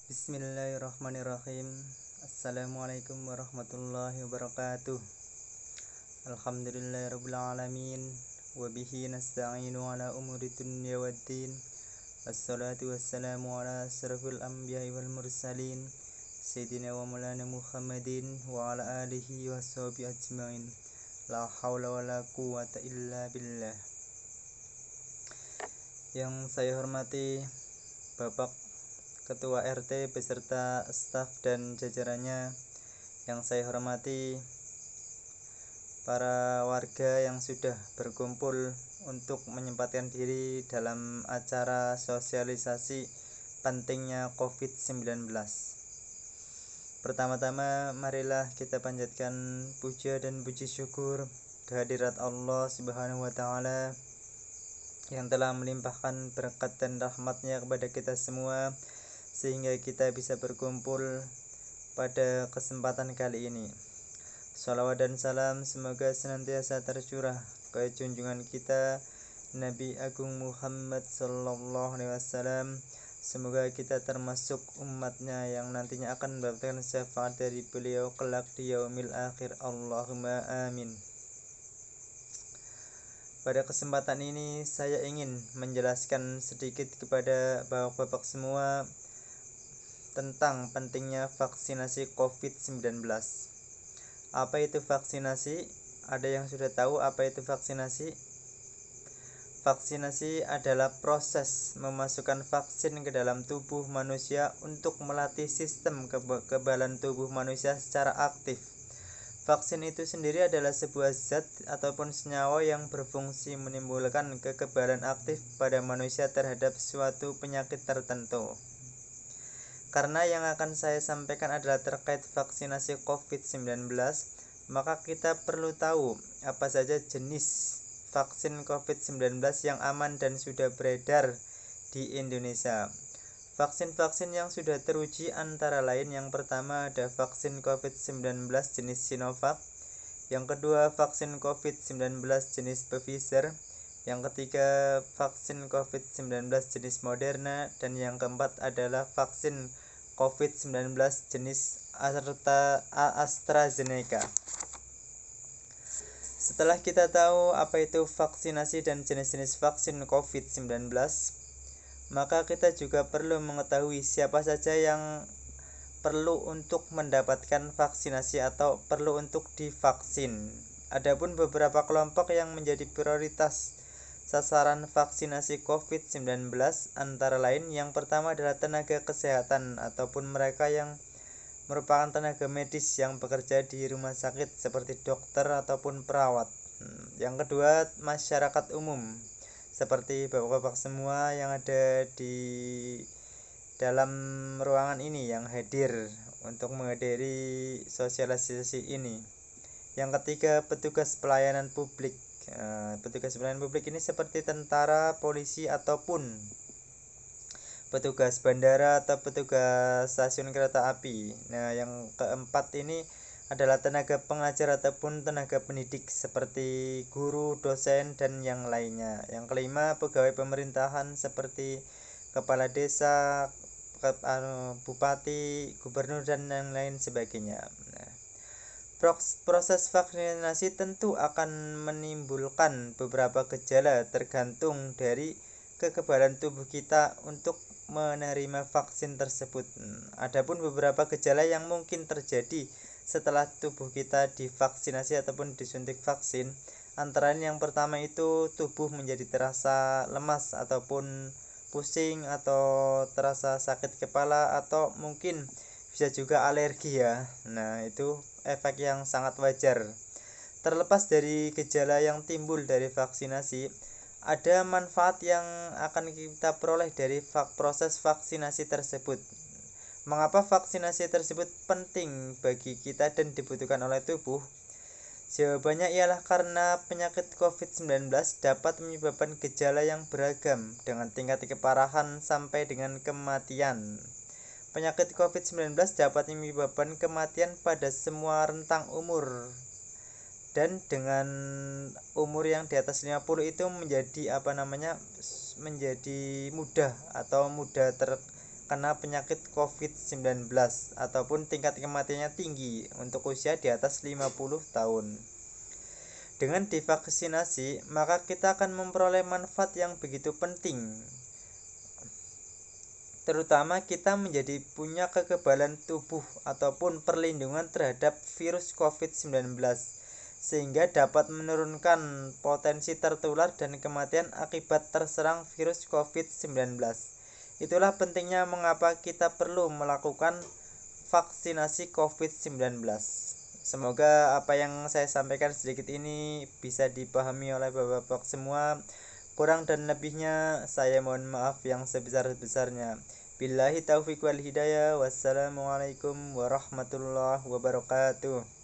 Bismillahirrahmanirrahim. Assalamualaikum warahmatullahi wabarakatuh. Alhamdulillahirabbil alamin wa bihi nasta'inu ala umuri dunya waddin. Wassalatu wassalamu ala asrafil anbiya'i wal mursalin sayyidina wa maulana Muhammadin wa ala alihi washabihi ajmain. La haula wala quwwata illa billah. Yang saya hormati Bapak Ketua RT beserta staf dan jajarannya, yang saya hormati para warga yang sudah berkumpul untuk menyempatkan diri dalam acara sosialisasi pentingnya COVID-19. Pertama-tama marilah kita panjatkan puja dan puji syukur kehadirat Allah Subhanahu wa taala yang telah melimpahkan berkat dan rahmatnya kepada kita semua sehingga kita bisa berkumpul pada kesempatan kali ini. Shalawat dan salam semoga senantiasa tercurah ke junjungan kita Nabi Agung Muhammad sallallahu alaihi wasallam. Semoga kita termasuk umatnya yang nantinya akan mendapatkan syafaat dari beliau kelak di yaumil akhir. Allahumma amin. Pada kesempatan ini saya ingin menjelaskan sedikit kepada bapak-bapak semua tentang pentingnya vaksinasi COVID-19. Apa itu vaksinasi? Ada yang sudah tahu apa itu vaksinasi? Vaksinasi adalah proses memasukkan vaksin ke dalam tubuh manusia untuk melatih sistem kekebalan tubuh manusia secara aktif. Vaksin itu sendiri adalah sebuah zat ataupun senyawa yang berfungsi menimbulkan kekebalan aktif pada manusia terhadap suatu penyakit tertentu. Karena yang akan saya sampaikan adalah terkait vaksinasi COVID-19, maka kita perlu tahu apa saja jenis vaksin COVID-19 yang aman dan sudah beredar di Indonesia. Vaksin-vaksin yang sudah teruji antara lain yang pertama ada vaksin COVID-19 jenis Sinovac, yang kedua vaksin COVID-19 jenis Pfizer, yang ketiga vaksin COVID-19 jenis Moderna, dan yang keempat adalah vaksin COVID-19 jenis AstraZeneca. Setelah kita tahu apa itu vaksinasi dan jenis-jenis vaksin COVID-19, maka kita juga perlu mengetahui siapa saja yang perlu untuk mendapatkan vaksinasi atau perlu untuk divaksin. Adapun beberapa kelompok yang menjadi prioritas sasaran vaksinasi COVID-19 antara lain yang pertama adalah tenaga kesehatan ataupun mereka yang merupakan tenaga medis yang bekerja di rumah sakit seperti dokter ataupun perawat. Yang kedua, masyarakat umum seperti bapak-bapak semua yang ada di dalam ruangan ini yang hadir untuk menghadiri sosialisasi ini. Yang ketiga, petugas pelayanan publik. Petugas pelayanan publik ini seperti tentara, polisi ataupun petugas bandara atau petugas stasiun kereta api. Nah, yang keempat ini adalah tenaga pengajar ataupun tenaga pendidik seperti guru, dosen, dan yang lainnya. Yang kelima, pegawai pemerintahan seperti kepala desa, bupati, gubernur, dan yang lain sebagainya. Nah, proses vaksinasi tentu akan menimbulkan beberapa gejala tergantung dari kekebalan tubuh kita untuk menerima vaksin tersebut. Adapun beberapa gejala yang mungkin terjadi setelah tubuh kita divaksinasi ataupun disuntik vaksin, antara lain yang pertama itu tubuh menjadi terasa lemas ataupun pusing atau terasa sakit kepala atau mungkin bisa juga alergi ya. Nah, itu efek yang sangat wajar. Terlepas dari gejala yang timbul dari vaksinasi, ada manfaat yang akan kita peroleh dari proses vaksinasi tersebut. Mengapa vaksinasi tersebut penting bagi kita dan dibutuhkan oleh tubuh? Jawabannya ialah karena penyakit COVID-19 dapat menyebabkan gejala yang beragam dengan tingkat keparahan sampai dengan kematian. Penyakit COVID-19 dapat menyebabkan kematian pada semua rentang umur. Dan dengan umur yang di atas 50 itu menjadi menjadi mudah atau mudah kena penyakit COVID-19 ataupun tingkat kematiannya tinggi untuk usia di atas 50 tahun. Dengan divaksinasi, maka kita akan memperoleh manfaat yang begitu penting. Terutama kita menjadi punya kekebalan tubuh ataupun perlindungan terhadap virus COVID-19 sehingga dapat menurunkan potensi tertular dan kematian akibat terserang virus COVID-19. Itulah pentingnya mengapa kita perlu melakukan vaksinasi COVID-19. Semoga apa yang saya sampaikan sedikit ini bisa dipahami oleh Bapak-bapak semua. Kurang dan lebihnya saya mohon maaf yang sebesar-besarnya. Billahi taufiq wal hidayah. Wassalamualaikum warahmatullahi wabarakatuh.